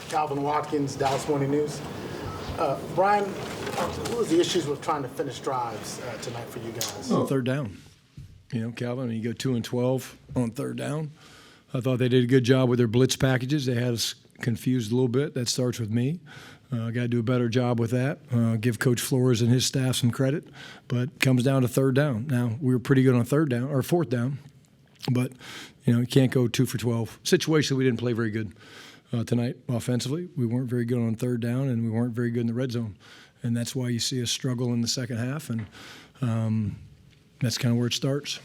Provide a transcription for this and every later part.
Calvin Watkins, Dallas Morning News. Brian, what was the issues with trying to finish drives tonight for you guys? Oh, third down. Calvin, you go 2 and 12 on third down. I thought they did a good job with their blitz packages. They had us confused a little bit. That starts with me. Got to do a better job with that. Give Coach Flores and his staff some credit. But it comes down to third down. Now, we were pretty good on third down, or fourth down. But, you can't go 2 for 12. Situationally, we didn't play very good tonight offensively. We weren't very good on third down, and we weren't very good in the red zone. And that's why you see us struggle in the second half. And that's kind of where it starts.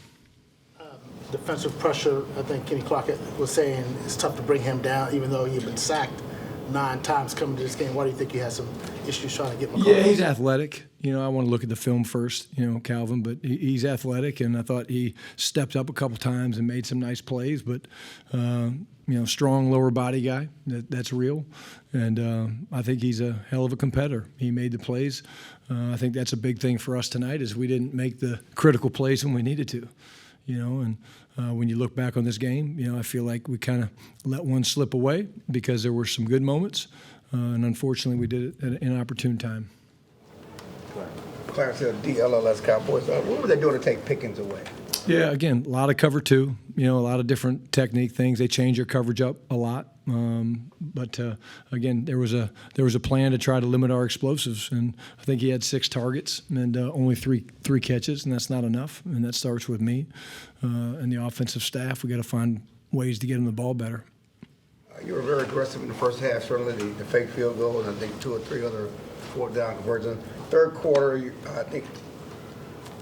Defensive pressure, I think Kenny Clark was saying it's tough to bring him down, even though he'd been sacked 9 times coming to this game. Why do you think he has some issues trying to get McCall? Yeah, he's athletic. I want to look at the film first, Calvin, but he's athletic, and I thought he stepped up a couple times and made some nice plays, but, strong lower body guy, that's real, and I think he's a hell of a competitor. He made the plays. I think that's a big thing for us tonight is we didn't make the critical plays when we needed to, and when you look back on this game, I feel like we kind of let one slip away because there were some good moments, and unfortunately we did it at an inopportune time. Clarence said DLLS Cowboys. What were they doing to take Pickens away? Yeah, again, a lot of cover two, a lot of different technique things. They change their coverage up a lot. But again, there was a plan to try to limit our explosives, and I think he had 6 targets and only three catches, and that's not enough. And that starts with me and the offensive staff. We got to find ways to get him the ball better. You were very aggressive in the first half. Certainly the fake field goal, and I think 2 or 3 other fourth down conversions. Third quarter, I think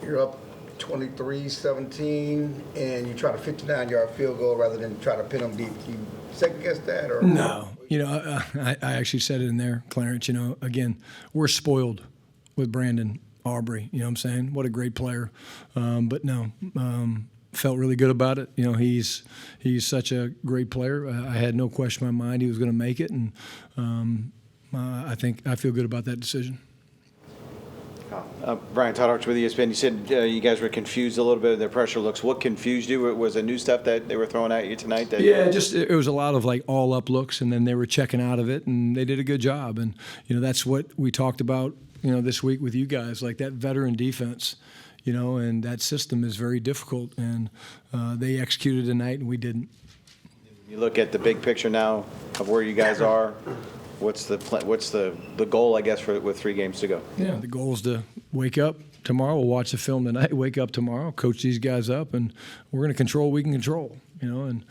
you're up 23-17, and you try to 59-yard field goal rather than try to pin them deep. You second guess that, or no? I actually said it in there, Clarence. Again, we're spoiled with Brandon Aubrey. You know what I'm saying? What a great player. But no, felt really good about it. He's such a great player. I had no question in my mind he was going to make it, and I feel good about that decision. Brian Todd Arch with ESPN. You said you guys were confused a little bit of their pressure looks. What confused you? Was it new stuff that they were throwing at you tonight? It was a lot of all up looks, and then they were checking out of it, and they did a good job. And that's what we talked about this week with you guys, like that veteran defense. And that system is very difficult, and they executed tonight, and we didn't. You look at the big picture now of where you guys are. What's the goal, I guess, with 3 games to go? Yeah, the goal is to wake up tomorrow. We'll watch the film tonight. Wake up tomorrow, coach these guys up, and we're going to control what we can control. And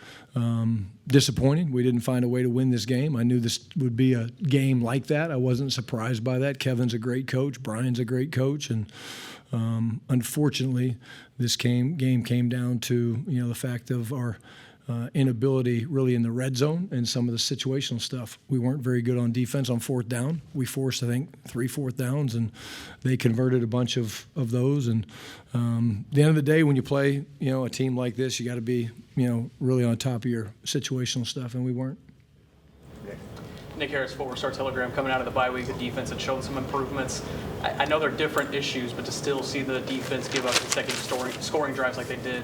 disappointing. We didn't find a way to win this game. I knew this would be a game like that. I wasn't surprised by that. Kevin's a great coach. Brian's a great coach, and unfortunately, this game came down to the fact of our inability really in the red zone and some of the situational stuff. We weren't very good on defense on fourth down. We forced, I think, 3 fourth downs, and they converted a bunch of those. And at the end of the day, when you play, a team like this, you got to be, really on top of your situational stuff, and we weren't. Nick Harris, Forward Star Telegram, coming out of the bye week, the defense had shown some improvements. I know they're different issues, but to still see the defense give up consecutive scoring drives like they did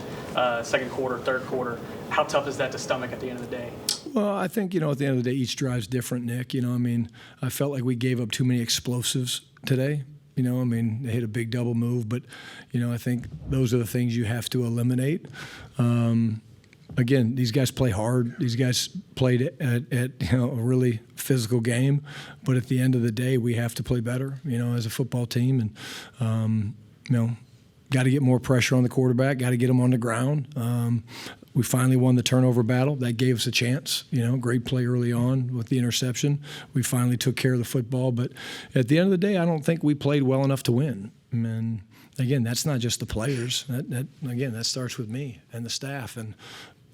second quarter, third quarter, how tough is that to stomach at the end of the day? Well, I think, at the end of the day, each drive's different, Nick. I felt like we gave up too many explosives today. They hit a big double move, but, I think those are the things you have to eliminate. Again, these guys play hard. These guys played at a really physical game, but at the end of the day, we have to play better, as a football team, and got to get more pressure on the quarterback. Got to get him on the ground. We finally won the turnover battle. That gave us a chance. Great play early on with the interception. We finally took care of the football, but at the end of the day, I don't think we played well enough to win. And again, that's not just the players. That starts with me and the staff, and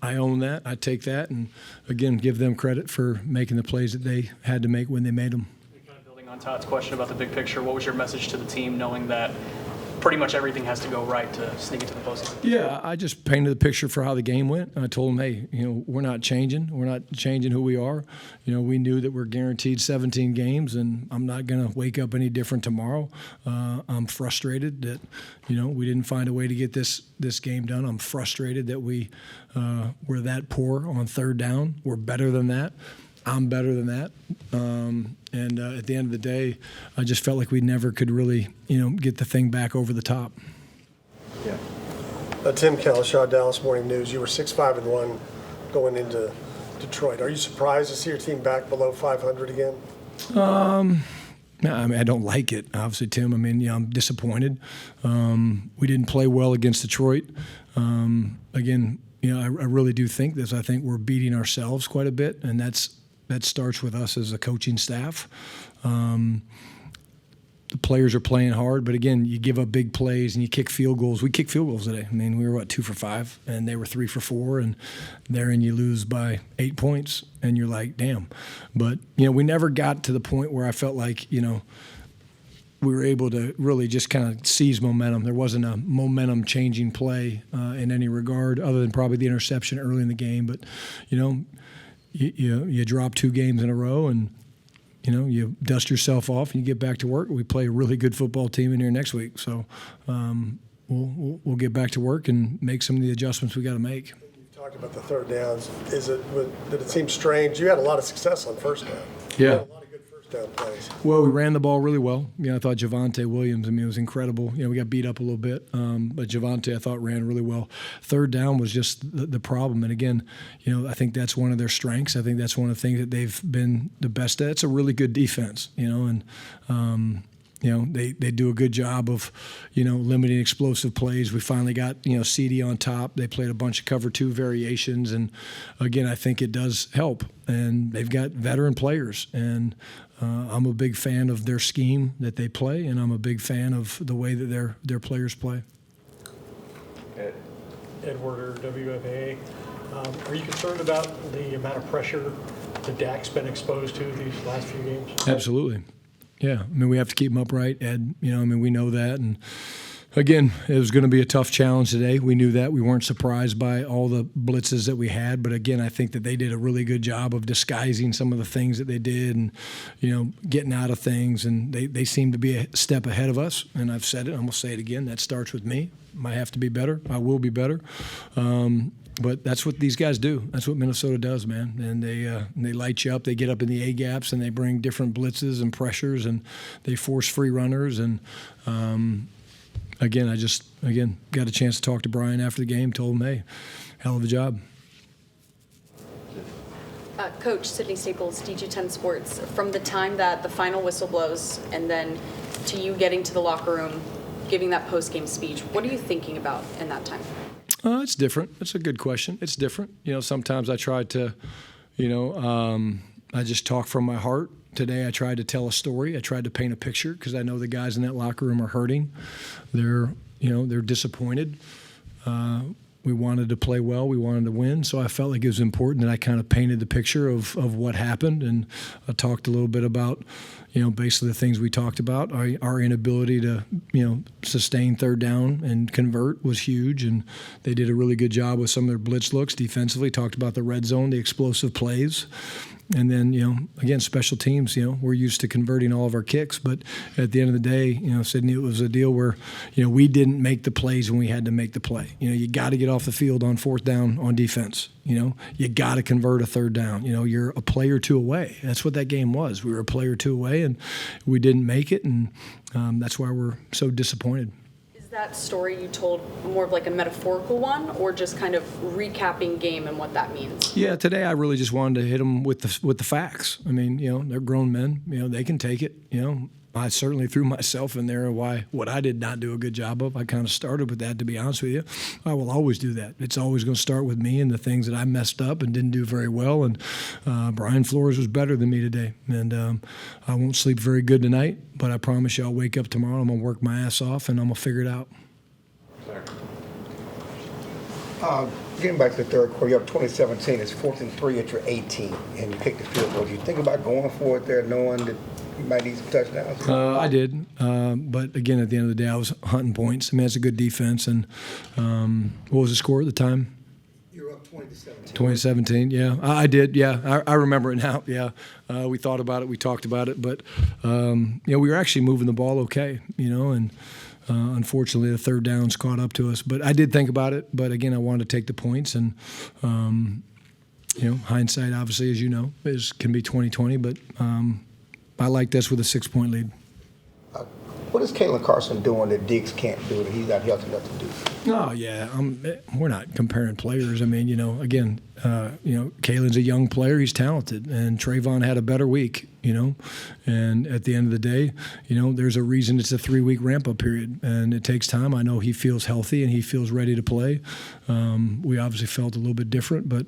I own that. I take that, and again, give them credit for making the plays that they had to make when they made them. Kind of building on Todd's question about the big picture, what was your message to the team, knowing that pretty much everything has to go right to sneak into the postgame? Yeah, I just painted the picture for how the game went. I told them, hey, we're not changing. We're not changing who we are. We knew that we're guaranteed 17 games, and I'm not going to wake up any different tomorrow. I'm frustrated that, we didn't find a way to get this game done. I'm frustrated that we were that poor on third down. We're better than that. I'm better than that. And at the end of the day, I just felt like we never could really, get the thing back over the top. Yeah. Tim Kellishaw, Dallas Morning News. You were 6-5-1 going into Detroit. Are you surprised to see your team back below 500 again? No, I mean, I don't like it, obviously, Tim. I mean, I'm disappointed. We didn't play well against Detroit. Again, I really do think this. I think we're beating ourselves quite a bit, and that starts with us as a coaching staff. The players are playing hard, but again, you give up big plays and you kick field goals. We kicked field goals today. I mean, we were 2 for 5, and they were 3 for 4, and therein you lose by 8 points, and you're like, damn. But we never got to the point where I felt like we were able to really just kind of seize momentum. There wasn't a momentum-changing play in any regard, other than probably the interception early in the game. But you drop 2 games in a row, and you dust yourself off and you get back to work. We play a really good football team in here next week. So we'll get back to work and make some of the adjustments we got to make. You've talked about the third downs. Did it seem strange? You had a lot of success on first down. Yeah. You had a lot of good first down plays. Well, we ran the ball really well. I thought Javonte Williams, it was incredible. We got beat up a little bit, but Javonte, I thought, ran really well. Third down was just the problem. And again, I think that's one of their strengths. I think that's one of the things that they've been the best at. It's a really good defense, and they do a good job of, limiting explosive plays. We finally got, CD on top. They played a bunch of cover 2 variations. And again, I think it does help. And they've got veteran players. And I'm a big fan of their scheme that they play. And I'm a big fan of the way that their players play. Ed Werder, WFAA. Are you concerned about the amount of pressure that Dak's been exposed to these last few games? Absolutely. Yeah, we have to keep him upright, Ed. We know that. And again, it was going to be a tough challenge today. We knew that. We weren't surprised by all the blitzes that we had. But again, I think that they did a really good job of disguising some of the things that they did and, getting out of things. And they seem to be a step ahead of us. And I've said it, I'm going to say it again. That starts with me. I have to be better. I will be better. But that's what these guys do. That's what Minnesota does, man. And they light you up. They get up in the A gaps and they bring different blitzes and pressures and they force free runners. And again, I got a chance to talk to Brian after the game. Told him, hey, hell of a job. Coach Sydney Staples, DG10 Sports. From the time that the final whistle blows and then to you getting to the locker room, giving that post-game speech, what are you thinking about in that time? It's different. It's a good question. It's different. Sometimes I try to, I just talk from my heart. Today I tried to tell a story. I tried to paint a picture because I know the guys in that locker room are hurting. They're disappointed. We wanted to play well. We wanted to win. So I felt like it was important that I kind of painted the picture of what happened. And I talked a little bit about, basically the things we talked about. Our inability to, sustain third down and convert was huge. And they did a really good job with some of their blitz looks defensively. Talked about the red zone, the explosive plays. And then, again, special teams, we're used to converting all of our kicks. But at the end of the day, Sydney, it was a deal where, we didn't make the plays when we had to make the play. You got to get off the field on fourth down on defense. You got to convert a third down. You're a play or 2 away. That's what that game was. We were a play or 2 away, and we didn't make it. And that's why we're so disappointed. That story you told more of like a metaphorical one or just kind of recapping game and what that means? Yeah, today I really just wanted to hit them with the facts. They're grown men. They can take it. I certainly threw myself in there what I did not do a good job of. I kind of started with that, to be honest with you. I will always do that. It's always going to start with me and the things that I messed up and didn't do very well. And Brian Flores was better than me today. And I won't sleep very good tonight, but I promise you I'll wake up tomorrow. I'm going to work my ass off, and I'm going to figure it out. Getting back to the third quarter, you have 2017. It's 4th and 3 at your 18, and you kick the field goal. Do you think about going for it there, knowing that you might need some touchdowns? I did, but again, at the end of the day, I was hunting points. It's a good defense. And what was the score at the time? You were up 20-17. 2017, yeah. I did, yeah. I remember it now, yeah. We thought about it, we talked about it, but we were actually moving the ball okay, and unfortunately the third downs caught up to us. But I did think about it, but again, I wanted to take the points, and hindsight, obviously, as you know, can be 20/20. But I like this with a 6-point lead. What is Kalen Carson doing that Diggs can't do that he's not healthy enough to do? Oh yeah, we're not comparing players. I mean, again, Kalen's a young player. He's talented, and Trayvon had a better week. And at the end of the day, there's a reason it's a 3-week ramp-up period, and it takes time. I know he feels healthy and he feels ready to play. We obviously felt a little bit different, but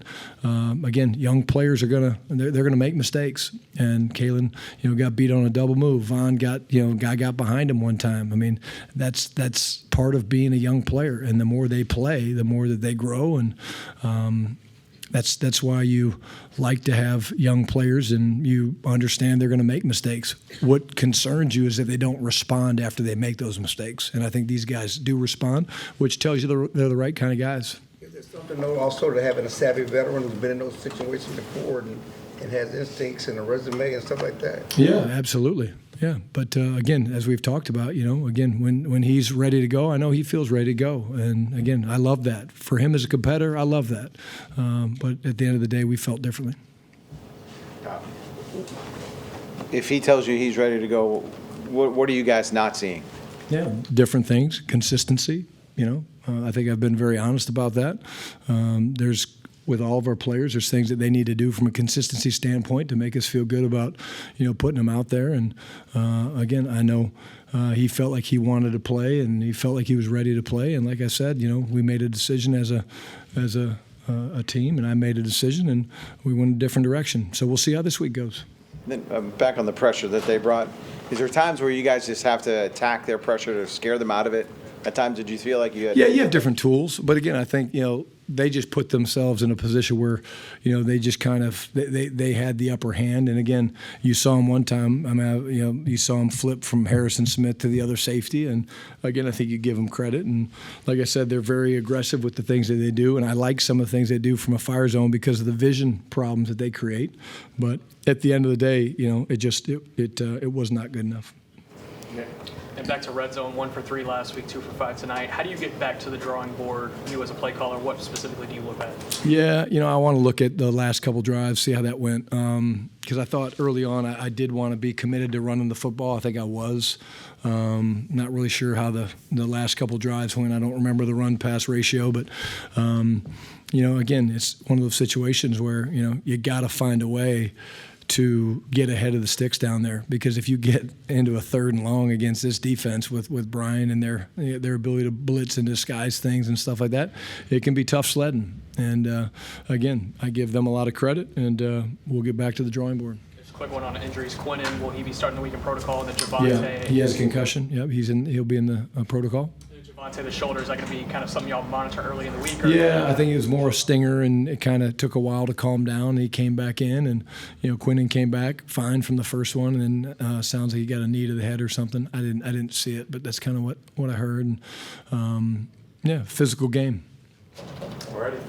again, young players are they're gonna make mistakes. And Kalen, got beat on a double move. Vaughn guy got behind him one time. I mean, that's part of being a young player. And the more they play, the more that they grow. And that's why you like to have young players, and you understand they're going to make mistakes. What concerns you is that they don't respond after they make those mistakes. And I think these guys do respond, which tells you they're the right kind of guys. Is there something though also to having a savvy veteran who's been in those situations before and has instincts and a resume and stuff like that? Yeah, absolutely. Yeah, but again, as we've talked about, again, when he's ready to go, I know he feels ready to go. And again, I love that. For him as a competitor, I love that. But at the end of the day, we felt differently. If he tells you he's ready to go, what are you guys not seeing? Yeah, different things, consistency. I think I've been very honest about that. With all of our players, there's things that they need to do from a consistency standpoint to make us feel good about, putting them out there. And again, I know he felt like he wanted to play, and he felt like he was ready to play. And like I said, we made a decision as a team, and I made a decision, and we went a different direction. So we'll see how this week goes. Then back on the pressure that they brought, is there times where you guys just have to attack their pressure to scare them out of it? At times, did you feel like you had? Yeah, you have different tools, but again, I think they just put themselves in a position where they just kind of they had the upper hand. And again, you saw them one time. I mean, you saw them flip from Harrison Smith to the other safety, and again, I think you give them credit. And like I said, they're very aggressive with the things that they do, and I like some of the things they do from a fire zone because of the vision problems that they create. But at the end of the day, it was not good enough. Okay. And back to red zone, 1 for 3 last week, 2 for 5 tonight. How do you get back to the drawing board? You as a play caller, what specifically do you look at? Yeah, I want to look at the last couple drives, see how that went. Because I thought early on I did want to be committed to running the football. I think I was. Not really sure how the last couple drives went. I don't remember the run-pass ratio, but again, it's one of those situations where you got to find a way to get ahead of the sticks down there, because if you get into a 3rd and long against this defense with Brian and their ability to blitz and disguise things and stuff like that, it can be tough sledding. And again, I give them a lot of credit, and we'll get back to the drawing board. Just a quick one on injuries. Quinnen, will he be starting the week in protocol? And then Javante. Yeah, he has a concussion. Yep, he'll be in the protocol. Javante, the shoulder, is that going to be kind of something y'all monitor early in the week? Or yeah, I think it was more a stinger, and it kind of took a while to calm down. And he came back in, and Quinnen came back fine from the first one, and then sounds like he got a knee to the head or something. I didn't see it, but that's kind of what I heard. And physical game. Alrighty.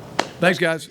Thanks, guys.